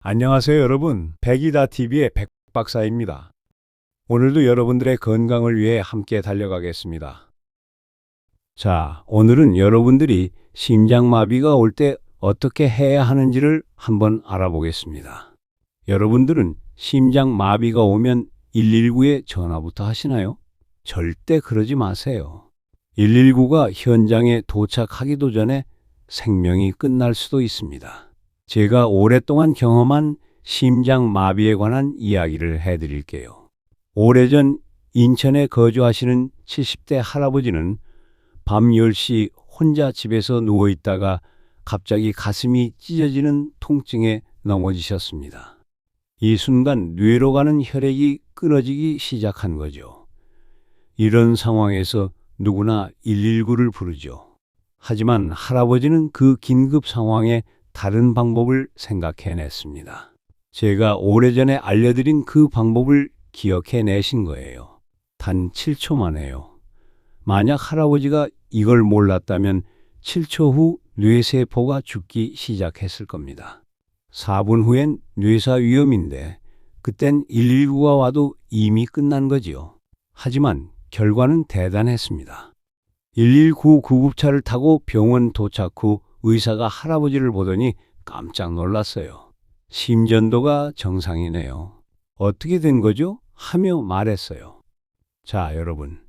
안녕하세요, 여러분. 백이다TV의 백박사입니다. 오늘도 여러분들의 건강을 위해 함께 달려가겠습니다. 자, 오늘은 여러분들이 심장마비가 올 때 어떻게 해야 하는지를 한번 알아보겠습니다. 여러분들은 심장마비가 오면 119에 전화부터 하시나요? 절대 그러지 마세요. 119가 현장에 도착하기도 전에 생명이 끝날 수도 있습니다. 제가 오랫동안 경험한 심장마비에 관한 이야기를 해드릴게요. 오래전 인천에 거주하시는 70대 할아버지는 밤 10시 혼자 집에서 누워있다가 갑자기 가슴이 찢어지는 통증에 넘어지셨습니다. 이 순간 뇌로 가는 혈액이 끊어지기 시작한 거죠. 이런 상황에서 누구나 119를 부르죠. 하지만 할아버지는 그 긴급 상황에 다른 방법을 생각해냈습니다. 제가 오래전에 알려드린 그 방법을 기억해내신 거예요. 단 7초 만에요. 만약 할아버지가 이걸 몰랐다면 7초 후 뇌세포가 죽기 시작했을 겁니다. 4분 후엔 뇌사 위험인데 그땐 119가 와도 이미 끝난 거지요. 하지만 결과는 대단했습니다. 119 구급차를 타고 병원 도착 후 의사가 할아버지를 보더니 깜짝 놀랐어요. 심전도가 정상이네요. 어떻게 된 거죠? 하며 말했어요. 자, 여러분.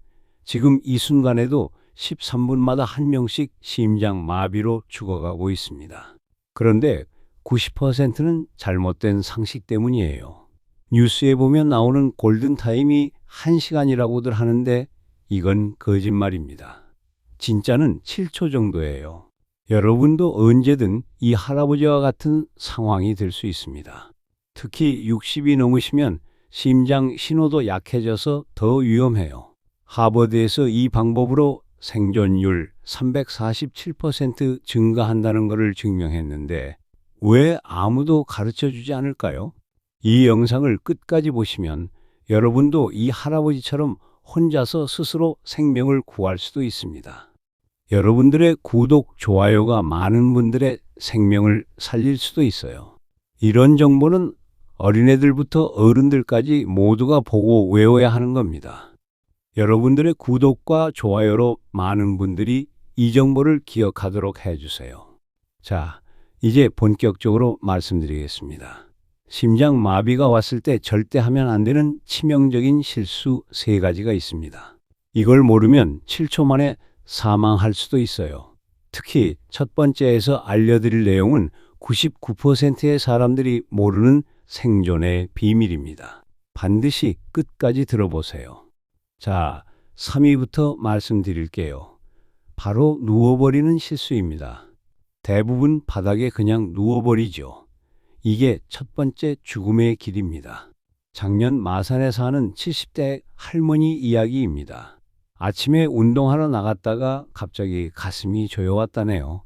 지금 이 순간에도 13분마다 한 명씩 심장마비로 죽어가고 있습니다. 그런데 90%는 잘못된 상식 때문이에요. 뉴스에 보면 나오는 골든타임이 1시간이라고들 하는데 이건 거짓말입니다. 진짜는 7초 정도예요. 여러분도 언제든 이 할아버지와 같은 상황이 될 수 있습니다. 특히 60이 넘으시면 심장 신호도 약해져서 더 위험해요. 하버드에서 이 방법으로 생존율 347% 증가한다는 것을 증명했는데 왜 아무도 가르쳐 주지 않을까요? 이 영상을 끝까지 보시면 여러분도 이 할아버지처럼 혼자서 스스로 생명을 구할 수도 있습니다. 여러분들의 구독, 좋아요가 많은 분들의 생명을 살릴 수도 있어요. 이런 정보는 어린애들부터 어른들까지 모두가 보고 외워야 하는 겁니다. 여러분들의 구독과 좋아요로 많은 분들이 이 정보를 기억하도록 해주세요. 자, 이제 본격적으로 말씀드리겠습니다. 심장마비가 왔을 때 절대 하면 안 되는 치명적인 실수 3가지가 있습니다. 이걸 모르면 7초 만에 사망할 수도 있어요. 특히 첫 번째에서 알려드릴 내용은 99%의 사람들이 모르는 생존의 비밀입니다. 반드시 끝까지 들어보세요. 자, 3위부터 말씀드릴게요. 바로 누워버리는 실수입니다. 대부분 바닥에 그냥 누워버리죠. 이게 첫 번째 죽음의 길입니다. 작년 마산에 사는 70대 할머니 이야기입니다. 아침에 운동하러 나갔다가 갑자기 가슴이 조여왔다네요.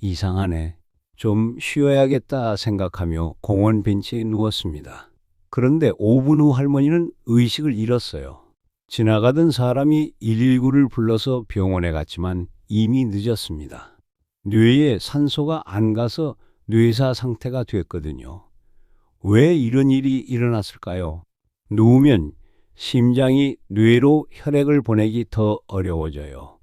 이상하네. 좀 쉬어야겠다 생각하며 공원 벤치에 누웠습니다. 그런데 5분 후 할머니는 의식을 잃었어요. 지나가던 사람이 119를 불러서 병원에 갔지만 이미 늦었습니다. 뇌에 산소가 안 가서 뇌사 상태가 됐거든요. 왜 이런 일이 일어났을까요? 누우면 심장이 뇌로 혈액을 보내기 더 어려워져요.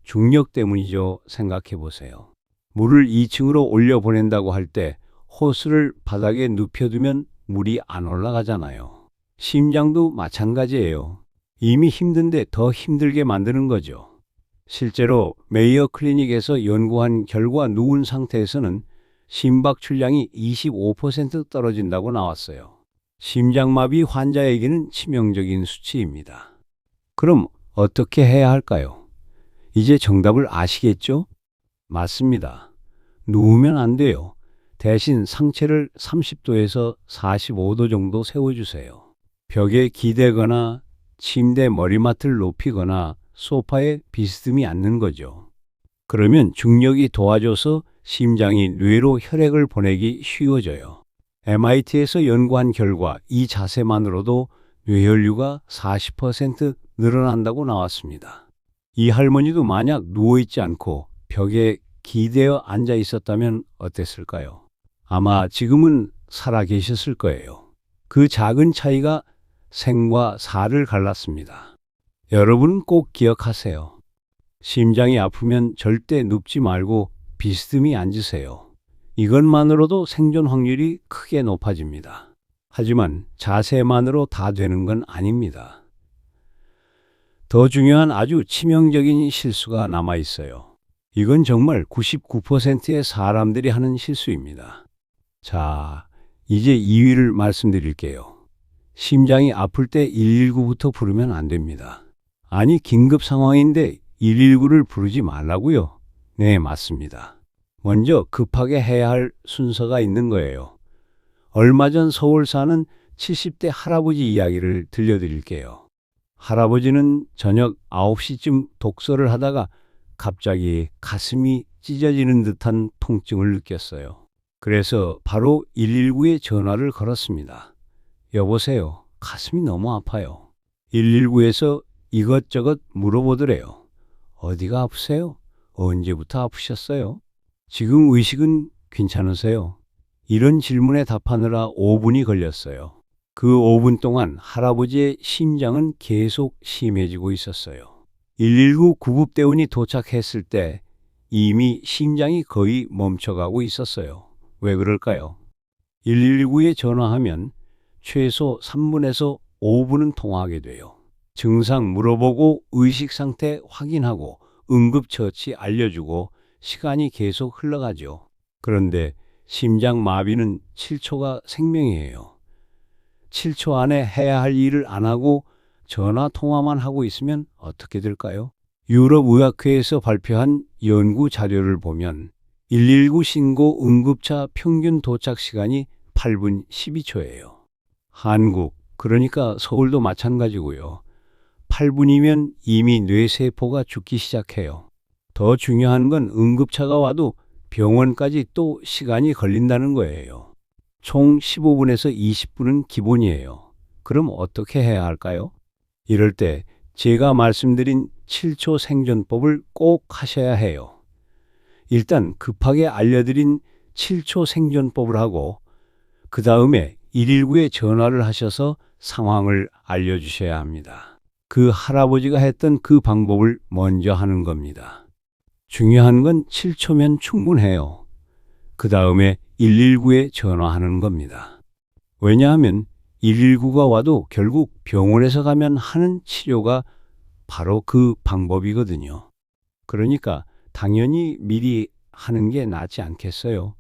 중력 때문이죠. 생각해 보세요. 물을 2층으로 올려보낸다고 할 때 호스를 바닥에 눕혀두면 물이 안 올라가잖아요. 심장도 마찬가지예요. 이미 힘든데 더 힘들게 만드는 거죠. 실제로 메이어 클리닉에서 연구한 결과 누운 상태에서는 심박 출량이 25% 떨어진다고 나왔어요. 심장마비 환자에게는 치명적인 수치입니다. 그럼 어떻게 해야 할까요? 이제 정답을 아시겠죠? 맞습니다. 누우면 안 돼요. 대신 상체를 30도에서 45도 정도 세워주세요. 벽에 기대거나 침대 머리맡을 높이거나 소파에 비스듬히 앉는 거죠. 그러면 중력이 도와줘서 심장이 뇌로 혈액을 보내기 쉬워져요. MIT에서 연구한 결과 이 자세만으로도 뇌혈류가 40% 늘어난다고 나왔습니다. 이 할머니도 만약 누워있지 않고 벽에 기대어 앉아 있었다면 어땠을까요? 아마 지금은 살아 계셨을 거예요. 그 작은 차이가 생과 사를 갈랐습니다. 여러분 꼭 기억하세요. 심장이 아프면 절대 눕지 말고 비스듬히 앉으세요. 이것만으로도 생존 확률이 크게 높아집니다. 하지만 자세만으로 다 되는 건 아닙니다. 더 중요한 아주 치명적인 실수가 남아 있어요. 이건 정말 99%의 사람들이 하는 실수입니다. 자, 이제 2위를 말씀드릴게요. 심장이 아플 때 119부터 부르면 안 됩니다. 아니, 긴급 상황인데 119를 부르지 말라고요? 네, 맞습니다. 먼저 급하게 해야 할 순서가 있는 거예요. 얼마 전 서울 사는 70대 할아버지 이야기를 들려드릴게요. 할아버지는 저녁 9시쯤 독서를 하다가 갑자기 가슴이 찢어지는 듯한 통증을 느꼈어요. 그래서 바로 119에 전화를 걸었습니다. 여보세요. 가슴이 너무 아파요. 119에서 이것저것 물어보더래요. 어디가 아프세요? 언제부터 아프셨어요? 지금 의식은 괜찮으세요? 이런 질문에 답하느라 5분이 걸렸어요. 그 5분 동안 할아버지의 심장은 계속 심해지고 있었어요. 119 구급대원이 도착했을 때 이미 심장이 거의 멈춰가고 있었어요. 왜 그럴까요? 119에 전화하면 최소 3분에서 5분은 통화하게 돼요. 증상 물어보고 의식 상태 확인하고 응급처치 알려주고 시간이 계속 흘러가죠. 그런데 심장 마비는 7초가 생명이에요. 7초 안에 해야 할 일을 안 하고 전화 통화만 하고 있으면 어떻게 될까요? 유럽의학회에서 발표한 연구 자료를 보면 119 신고 응급차 평균 도착 시간이 8분 12초예요. 한국, 그러니까 서울도 마찬가지고요. 8분이면 이미 뇌세포가 죽기 시작해요. 더 중요한 건 응급차가 와도 병원까지 또 시간이 걸린다는 거예요. 총 15분에서 20분은 기본이에요. 그럼 어떻게 해야 할까요? 이럴 때 제가 말씀드린 7초 생존법을 꼭 하셔야 해요. 일단 급하게 알려드린 7초 생존법을 하고 그 다음에 119에 전화를 하셔서 상황을 알려주셔야 합니다. 그 할아버지가 했던 그 방법을 먼저 하는 겁니다. 중요한 건 7초면 충분해요. 그 다음에 119에 전화하는 겁니다. 왜냐하면 119가 와도 결국 병원에서 가면 하는 치료가 바로 그 방법이거든요. 그러니까 당연히 미리 하는 게 낫지 않겠어요?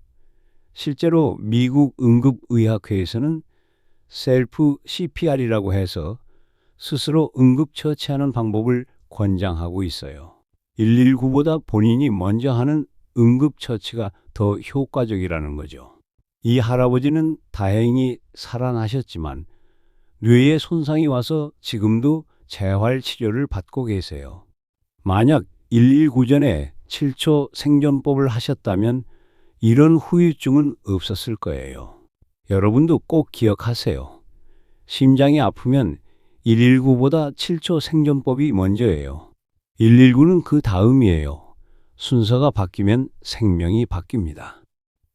실제로 미국 응급의학회에서는 셀프 CPR이라고 해서 스스로 응급처치하는 방법을 권장하고 있어요. 119보다 본인이 먼저 하는 응급처치가 더 효과적이라는 거죠. 이 할아버지는 다행히 살아나셨지만 뇌에 손상이 와서 지금도 재활치료를 받고 계세요. 만약 119 전에 7초 생존법을 하셨다면 이런 후유증은 없었을 거예요. 여러분도 꼭 기억하세요. 심장이 아프면 119보다 7초 생존법이 먼저예요. 119는 그 다음이에요. 순서가 바뀌면 생명이 바뀝니다.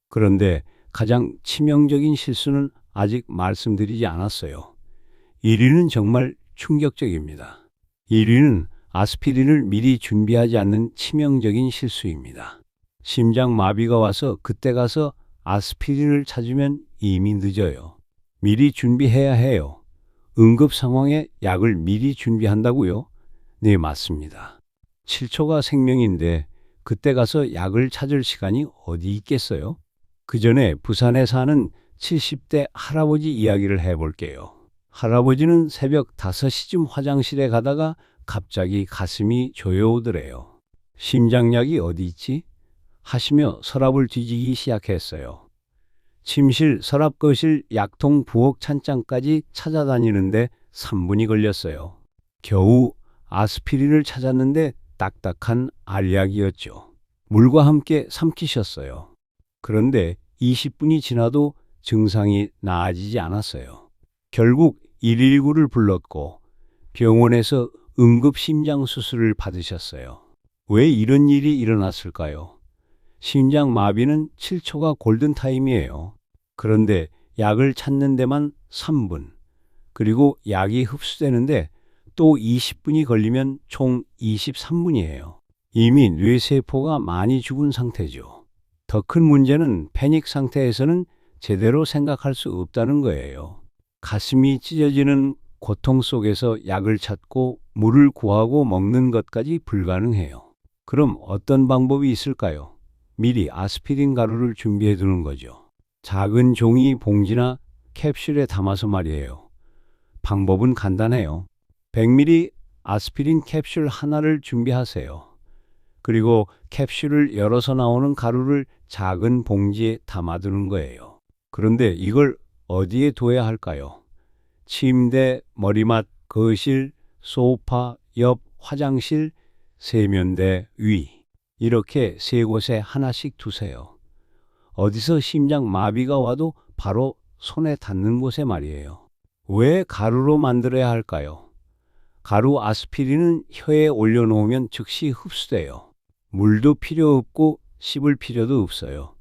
그런데 가장 치명적인 실수는 아직 말씀드리지 않았어요. 1위는 정말 충격적입니다. 1위는 아스피린을 미리 준비하지 않는 치명적인 실수입니다. 심장 마비가 와서 그때 가서 아스피린을 찾으면 이미 늦어요. 미리 준비해야 해요. 응급 상황에 약을 미리 준비한다고요? 네, 맞습니다. 7초가 생명인데 그때 가서 약을 찾을 시간이 어디 있겠어요? 그 전에 부산에 사는 70대 할아버지 이야기를 해볼게요. 할아버지는 새벽 5시쯤 화장실에 가다가 갑자기 가슴이 조여오더래요. 심장약이 어디 있지? 하시며 서랍을 뒤지기 시작했어요. 침실, 서랍, 거실, 약통, 부엌, 찬장까지 찾아다니는데 3분이 걸렸어요. 겨우 아스피린을 찾았는데 딱딱한 알약이었죠. 물과 함께 삼키셨어요. 그런데 20분이 지나도 증상이 나아지지 않았어요. 결국 119를 불렀고 병원에서 응급 심장 수술을 받으셨어요. 왜 이런 일이 일어났을까요? 심장 마비는 7초가 골든타임이에요. 그런데 약을 찾는 데만 3분, 그리고 약이 흡수되는데 또 20분이 걸리면 총 23분이에요. 이미 뇌세포가 많이 죽은 상태죠. 더 큰 문제는 패닉 상태에서는 제대로 생각할 수 없다는 거예요. 가슴이 찢어지는 고통 속에서 약을 찾고 물을 구하고 먹는 것까지 불가능해요. 그럼 어떤 방법이 있을까요? 미리 아스피린 가루를 준비해 두는 거죠. 작은 종이 봉지나 캡슐에 담아서 말이에요. 방법은 간단해요. 100ml 아스피린 캡슐 하나를 준비하세요. 그리고 캡슐을 열어서 나오는 가루를 작은 봉지에 담아두는 거예요. 그런데 이걸 어디에 둬야 할까요? 침대, 머리맡, 거실, 소파, 옆 화장실, 세면대 위. 이렇게 세 곳에 하나씩 두세요. 어디서 심장 마비가 와도 바로 손에 닿는 곳에 말이에요. 왜 가루로 만들어야 할까요? 가루 아스피린은 혀에 올려놓으면 즉시 흡수돼요. 물도 필요 없고 씹을 필요도 없어요.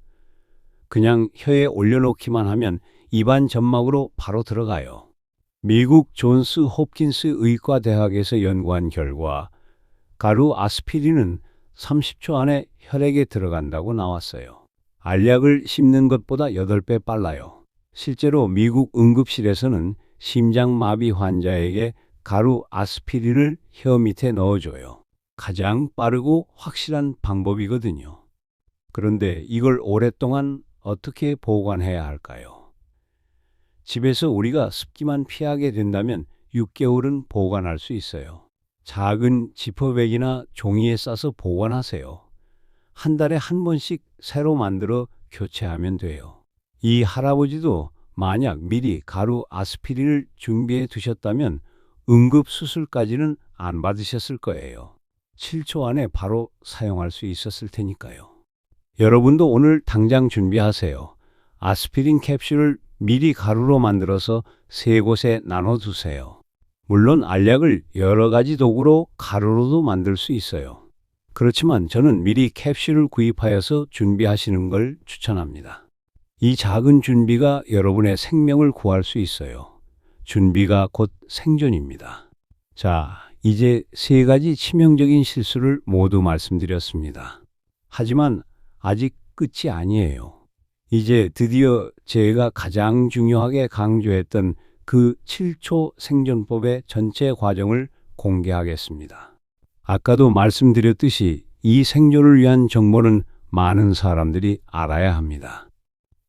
그냥 혀에 올려놓기만 하면 입안 점막으로 바로 들어가요. 미국 존스 홉킨스 의과대학에서 연구한 결과 가루 아스피린은 30초 안에 혈액에 들어간다고 나왔어요. 알약을 씹는 것보다 8배 빨라요. 실제로 미국 응급실에서는 심장마비 환자에게 가루 아스피린을 혀 밑에 넣어줘요. 가장 빠르고 확실한 방법이거든요. 그런데 이걸 오랫동안 어떻게 보관해야 할까요? 집에서 우리가 습기만 피하게 된다면 6개월은 보관할 수 있어요. 작은 지퍼백이나 종이에 싸서 보관하세요. 한 달에 한 번씩 새로 만들어 교체하면 돼요. 이 할아버지도 만약 미리 가루 아스피린을 준비해 두셨다면 응급수술까지는 안 받으셨을 거예요. 7초 안에 바로 사용할 수 있었을 테니까요. 여러분도 오늘 당장 준비하세요. 아스피린 캡슐을 미리 가루로 만들어서 3곳에 나눠두세요. 물론 알약을 여러 가지 도구로 가루로도 만들 수 있어요. 그렇지만 저는 미리 캡슐을 구입하여서 준비하시는 걸 추천합니다. 이 작은 준비가 여러분의 생명을 구할 수 있어요. 준비가 곧 생존입니다. 자, 이제 3가지 치명적인 실수를 모두 말씀드렸습니다. 하지만 아직 끝이 아니에요. 이제 드디어 제가 가장 중요하게 강조했던 그 7초 생존법의 전체 과정을 공개하겠습니다. 아까도 말씀드렸듯이 이 생존을 위한 정보는 많은 사람들이 알아야 합니다.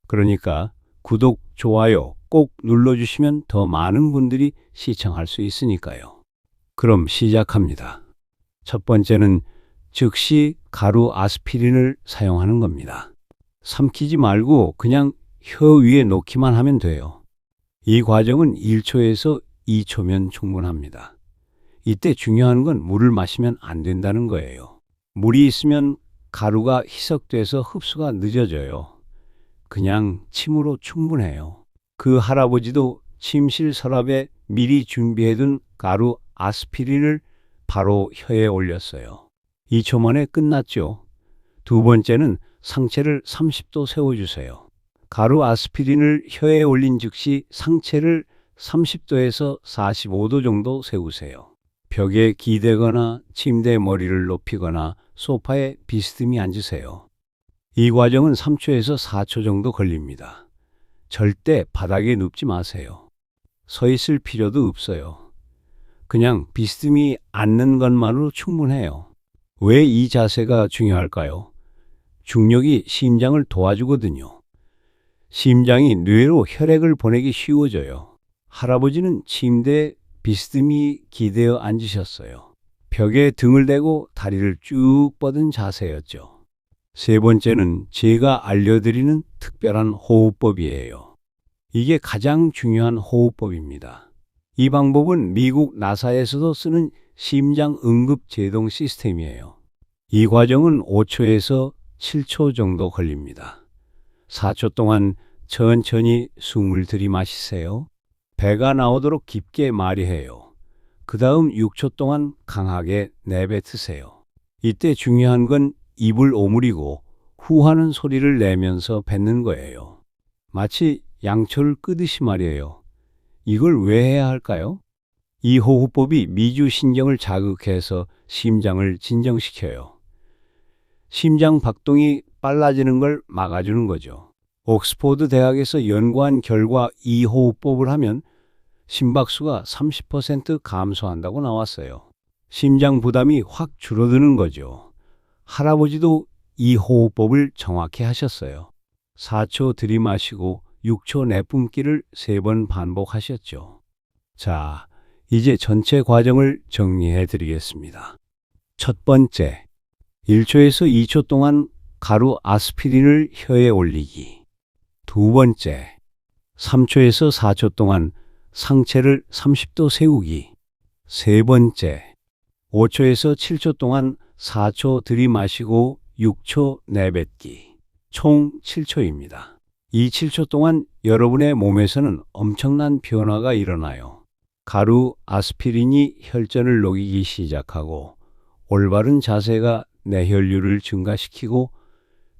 그러니까 구독, 좋아요 꼭 눌러주시면 더 많은 분들이 시청할 수 있으니까요. 그럼 시작합니다. 첫 번째는 즉시 가루 아스피린을 사용하는 겁니다. 삼키지 말고 그냥 혀 위에 놓기만 하면 돼요. 이 과정은 1초에서 2초면 충분합니다. 이때 중요한 건 물을 마시면 안 된다는 거예요. 물이 있으면 가루가 희석돼서 흡수가 늦어져요. 그냥 침으로 충분해요. 그 할아버지도 침실 서랍에 미리 준비해둔 가루 아스피린을 바로 혀에 올렸어요. 2초 만에 끝났죠. 두 번째는 상체를 30도 세워주세요. 가루 아스피린을 혀에 올린 즉시 상체를 30도에서 45도 정도 세우세요. 벽에 기대거나 침대 머리를 높이거나 소파에 비스듬히 앉으세요. 이 과정은 3초에서 4초 정도 걸립니다. 절대 바닥에 눕지 마세요. 서 있을 필요도 없어요. 그냥 비스듬히 앉는 것만으로 충분해요. 왜 이 자세가 중요할까요? 중력이 심장을 도와주거든요. 심장이 뇌로 혈액을 보내기 쉬워져요. 할아버지는 침대에 비스듬히 기대어 앉으셨어요. 벽에 등을 대고 다리를 쭉 뻗은 자세였죠. 세 번째는 제가 알려드리는 특별한 호흡법이에요. 이게 가장 중요한 호흡법입니다. 이 방법은 미국 나사에서도 쓰는 심장 응급 제동 시스템이에요. 이 과정은 5초에서 7초 정도 걸립니다. 4초 동안 천천히 숨을 들이마시세요. 배가 나오도록 깊게 마리해요. 그 다음 6초 동안 강하게 내뱉으세요. 이때 중요한 건 입을 오므리고 후하는 소리를 내면서 뱉는 거예요. 마치 양초를 끄듯이 말이에요. 이걸 왜 해야 할까요? 이 호흡법이 미주신경을 자극해서 심장을 진정시켜요. 심장 박동이 빨라지는 걸 막아주는 거죠. 옥스포드 대학에서 연구한 결과 이 호흡법을 하면 심박수가 30% 감소한다고 나왔어요. 심장 부담이 확 줄어드는 거죠. 할아버지도 이 호흡법을 정확히 하셨어요. 4초 들이마시고 6초 내뿜기를 3번 반복하셨죠. 자, 이제 전체 과정을 정리해 드리겠습니다. 첫 번째, 1초에서 2초 동안 가루 아스피린을 혀에 올리기. 두 번째, 3초에서 4초 동안 상체를 30도 세우기. 세 번째, 5초에서 7초 동안 4초 들이마시고 6초 내뱉기. 총 7초입니다. 이 7초 동안 여러분의 몸에서는 엄청난 변화가 일어나요. 가루 아스피린이 혈전을 녹이기 시작하고 올바른 자세가 뇌혈류를 증가시키고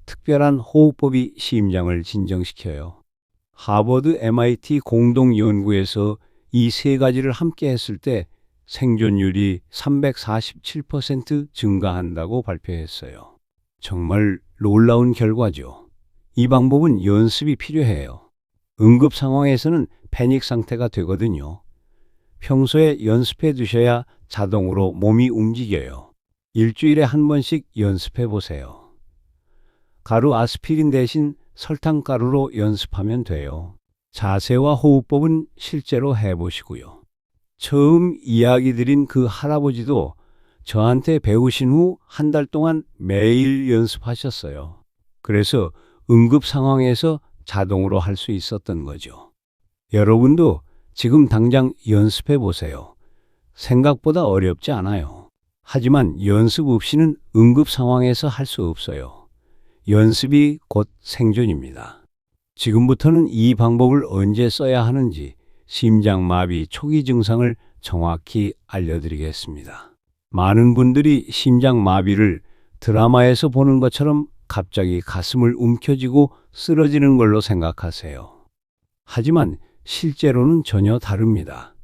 특별한 호흡법이 심장을 진정시켜요. 하버드 MIT 공동 연구에서 이 세 가지를 함께 했을 때 생존율이 347% 증가한다고 발표했어요. 정말 놀라운 결과죠. 이 방법은 연습이 필요해요. 응급 상황에서는 패닉 상태가 되거든요. 평소에 연습해 두셔야 자동으로 몸이 움직여요. 일주일에 한 번씩 연습해 보세요. 가루 아스피린 대신 설탕가루로 연습하면 돼요. 자세와 호흡법은 실제로 해보시고요. 처음 이야기 드린 그 할아버지도 저한테 배우신 후 한 달 동안 매일 연습하셨어요. 그래서 응급 상황에서 자동으로 할 수 있었던 거죠. 여러분도 지금 당장 연습해 보세요. 생각보다 어렵지 않아요. 하지만 연습 없이는 응급 상황에서 할 수 없어요. 연습이 곧 생존입니다. 지금부터는 이 방법을 언제 써야 하는지 심장마비 초기 증상을 정확히 알려드리겠습니다. 많은 분들이 심장마비를 드라마에서 보는 것처럼 갑자기 가슴을 움켜쥐고 쓰러지는 걸로 생각하세요. 하지만 실제로는 전혀 다릅니다.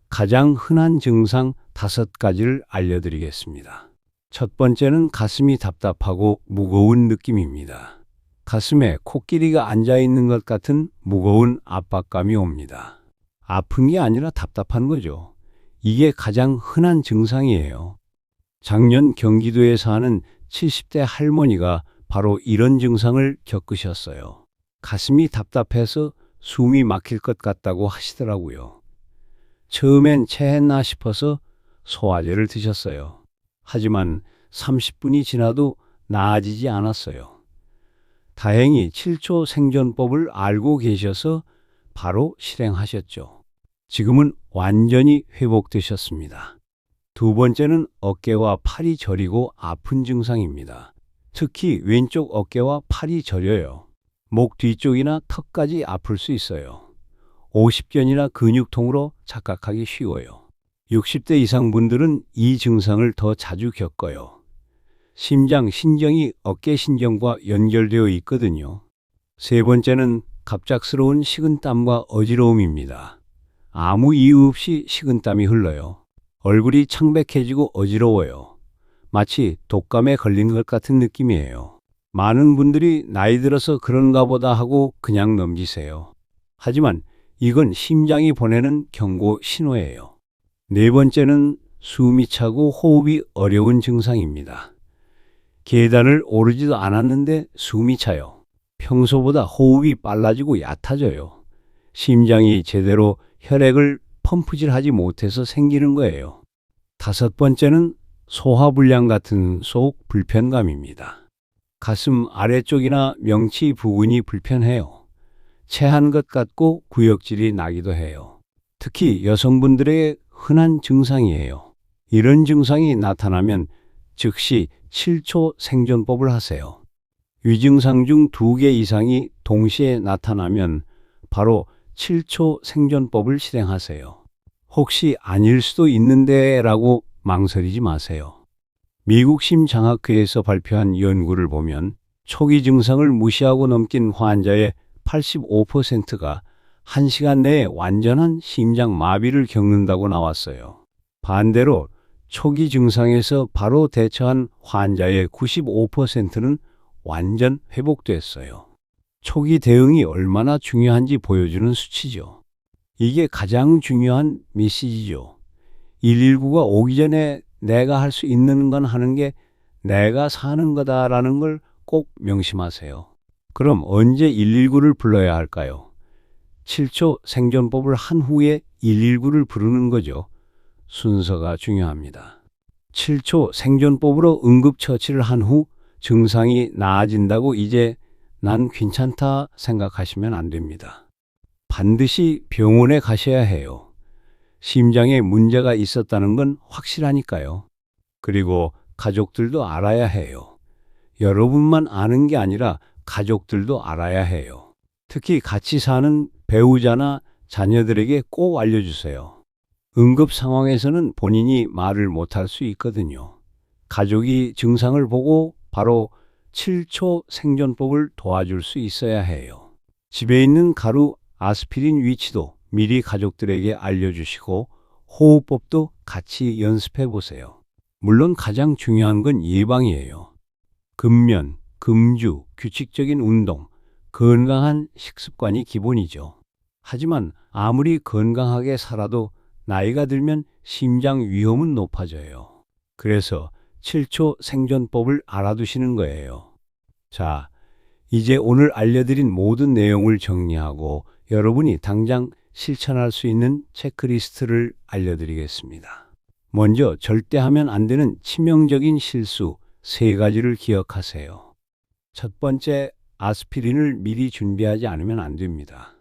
가장 흔한 증상 5가지를 알려드리겠습니다. 첫 번째는 가슴이 답답하고 무거운 느낌입니다. 가슴에 코끼리가 앉아있는 것 같은 무거운 압박감이 옵니다. 아픈 게 아니라 답답한 거죠. 이게 가장 흔한 증상이에요. 작년 경기도에 사는 70대 할머니가 바로 이런 증상을 겪으셨어요. 가슴이 답답해서 숨이 막힐 것 같다고 하시더라고요. 처음엔 체했나 싶어서 소화제를 드셨어요. 하지만 30분이 지나도 나아지지 않았어요. 다행히 7초 생존법을 알고 계셔서 바로 실행하셨죠. 지금은 완전히 회복되셨습니다. 두 번째는 어깨와 팔이 저리고 아픈 증상입니다. 특히 왼쪽 어깨와 팔이 저려요. 목 뒤쪽이나 턱까지 아플 수 있어요. 50견이나 근육통으로 착각하기 쉬워요. 60대 이상 분들은 이 증상을 더 자주 겪어요. 심장, 신경이 어깨 신경과 연결되어 있거든요. 세 번째는 갑작스러운 식은땀과 어지러움입니다. 아무 이유 없이 식은땀이 흘러요. 얼굴이 창백해지고 어지러워요. 마치 독감에 걸린 것 같은 느낌이에요. 많은 분들이 나이 들어서 그런가 보다 하고 그냥 넘기세요. 하지만 이건 심장이 보내는 경고 신호예요. 네 번째는 숨이 차고 호흡이 어려운 증상입니다. 계단을 오르지도 않았는데 숨이 차요. 평소보다 호흡이 빨라지고 얕아져요. 심장이 제대로 혈액을 펌프질하지 못해서 생기는 거예요. 다섯 번째는 소화불량 같은 속 불편감입니다. 가슴 아래쪽이나 명치 부분이 불편해요. 체한 것 같고 구역질이 나기도 해요. 특히 여성분들의 흔한 증상이에요. 이런 증상이 나타나면 즉시 7초 생존법을 하세요. 위증상 중 2개 이상이 동시에 나타나면 바로 7초 생존법을 실행하세요. 혹시 아닐 수도 있는데 라고 망설이지 마세요. 미국 심장학회에서 발표한 연구를 보면 초기 증상을 무시하고 넘긴 환자의 85%가 1시간 내에 완전한 심장 마비를 겪는다고 나왔어요. 반대로 초기 증상에서 바로 대처한 환자의 95%는 완전 회복됐어요. 초기 대응이 얼마나 중요한지 보여주는 수치죠. 이게 가장 중요한 메시지죠. 119가 오기 전에 내가 할 수 있는 건 하는 게 내가 사는 거다라는 걸 꼭 명심하세요. 그럼 언제 119를 불러야 할까요? 7초 생존법을 한 후에 119를 부르는 거죠. 순서가 중요합니다. 7초 생존법으로 응급처치를 한 후 증상이 나아진다고 이제 난 괜찮다 생각하시면 안 됩니다. 반드시 병원에 가셔야 해요. 심장에 문제가 있었다는 건 확실하니까요. 그리고 가족들도 알아야 해요. 여러분만 아는 게 아니라 가족들도 알아야 해요. 특히 같이 사는 배우자나 자녀들에게 꼭 알려주세요. 응급 상황에서는 본인이 말을 못할 수 있거든요. 가족이 증상을 보고 바로 7초 생존법을 도와줄 수 있어야 해요. 집에 있는 가루 아스피린 위치도 미리 가족들에게 알려주시고 호흡법도 같이 연습해 보세요. 물론 가장 중요한 건 예방이에요. 금면, 금주, 규칙적인 운동, 건강한 식습관이 기본이죠. 하지만 아무리 건강하게 살아도 나이가 들면 심장 위험은 높아져요. 그래서 7초 생존법을 알아두시는 거예요. 자, 이제 오늘 알려드린 모든 내용을 정리하고 여러분이 당장 실천할 수 있는 체크리스트를 알려드리겠습니다. 먼저 절대 하면 안 되는 치명적인 실수 3가지를 기억하세요. 첫 번째, 아스피린을 미리 준비하지 않으면 안 됩니다.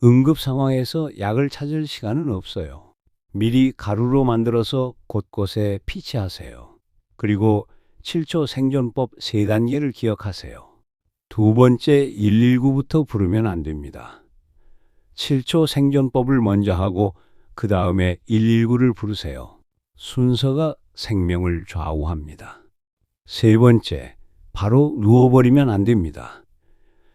응급 상황에서 약을 찾을 시간은 없어요. 미리 가루로 만들어서 곳곳에 피치하세요. 그리고 7초 생존법 3단계를 기억하세요. 두 번째, 119부터 부르면 안 됩니다. 7초 생존법을 먼저 하고 그 다음에 119를 부르세요. 순서가 생명을 좌우합니다. 세 번째, 바로 누워버리면 안 됩니다.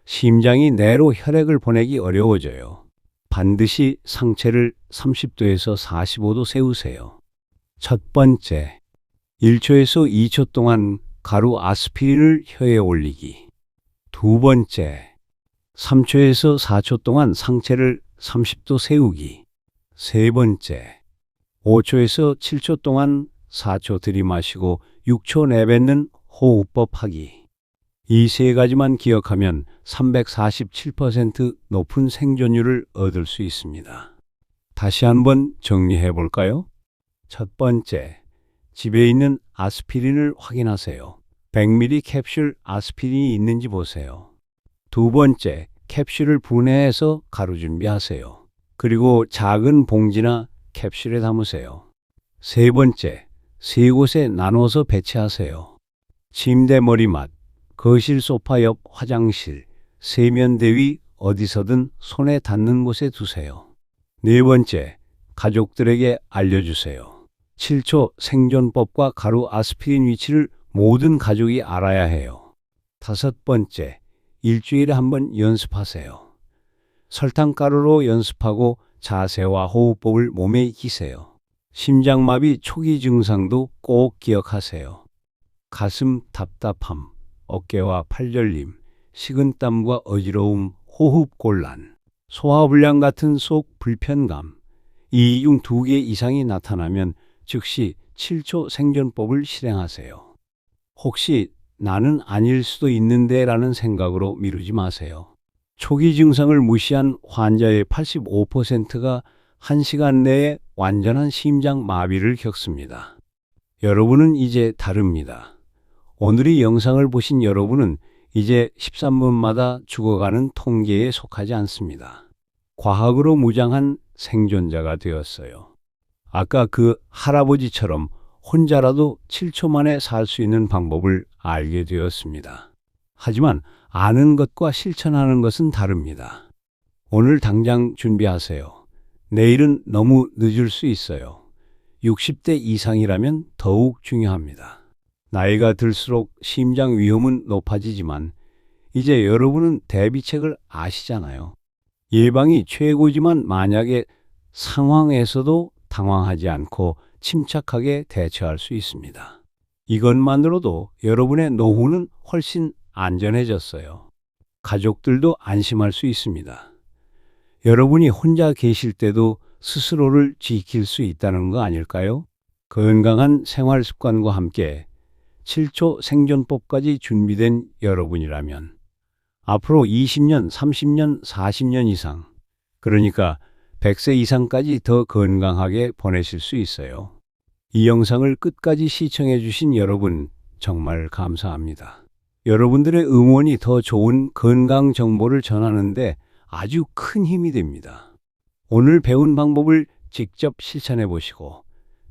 심장이 내로 혈액을 보내기 어려워져요. 반드시 상체를 30도에서 45도 세우세요. 첫 번째, 1초에서 2초 동안 가루 아스피린을 혀에 올리기. 두 번째, 3초에서 4초 동안 상체를 30도 세우기. 세 번째, 5초에서 7초 동안 4초 들이마시고 6초 내뱉는 호흡법 하기. 이 3가지만 기억하면 347% 높은 생존율을 얻을 수 있습니다. 다시 한번 정리해 볼까요? 첫 번째, 집에 있는 아스피린을 확인하세요. 100ml 캡슐 아스피린이 있는지 보세요. 두 번째, 캡슐을 분해해서 가루 준비하세요. 그리고 작은 봉지나 캡슐에 담으세요. 세 번째, 3곳에 나눠서 배치하세요. 침대 머리맡, 거실 소파 옆 화장실, 세면대 위 어디서든 손에 닿는 곳에 두세요. 네 번째, 가족들에게 알려주세요. 7초 생존법과 가루 아스피린 위치를 모든 가족이 알아야 해요. 다섯 번째, 일주일에 한 번 연습하세요. 설탕가루로 연습하고 자세와 호흡법을 몸에 익히세요. 심장마비 초기 증상도 꼭 기억하세요. 가슴 답답함, 어깨와 팔절림, 식은땀과 어지러움, 호흡 곤란, 소화불량 같은 속 불편감, 이 중 2개 이상이 나타나면 즉시 7초 생존법을 실행하세요. 혹시 나는 아닐 수도 있는데 라는 생각으로 미루지 마세요. 초기 증상을 무시한 환자의 85%가 1시간 내에 완전한 심장 마비를 겪습니다. 여러분은 이제 다릅니다. 오늘 이 영상을 보신 여러분은 이제 13분마다 죽어가는 통계에 속하지 않습니다. 과학으로 무장한 생존자가 되었어요. 아까 그 할아버지처럼 혼자라도 7초 만에 살 수 있는 방법을 알게 되었습니다. 하지만 아는 것과 실천하는 것은 다릅니다. 오늘 당장 준비하세요. 내일은 너무 늦을 수 있어요. 60대 이상이라면 더욱 중요합니다. 나이가 들수록 심장 위험은 높아지지만 이제 여러분은 대비책을 아시잖아요. 예방이 최고지만 만약에 상황에서도 당황하지 않고 침착하게 대처할 수 있습니다. 이것만으로도 여러분의 노후는 훨씬 안전해졌어요. 가족들도 안심할 수 있습니다. 여러분이 혼자 계실 때도 스스로를 지킬 수 있다는 거 아닐까요? 건강한 생활 습관과 함께 7초 생존법까지 준비된 여러분이라면 앞으로 20년, 30년, 40년 이상, 그러니까 100세 이상까지 더 건강하게 보내실 수 있어요. 이 영상을 끝까지 시청해 주신 여러분 정말 감사합니다. 여러분들의 응원이 더 좋은 건강 정보를 전하는데 아주 큰 힘이 됩니다. 오늘 배운 방법을 직접 실천해 보시고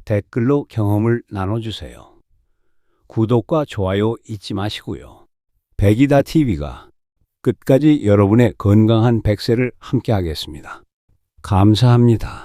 댓글로 경험을 나눠주세요. 구독과 좋아요 잊지 마시고요. 백이다 TV가 끝까지 여러분의 건강한 100세를 함께 하겠습니다. 감사합니다.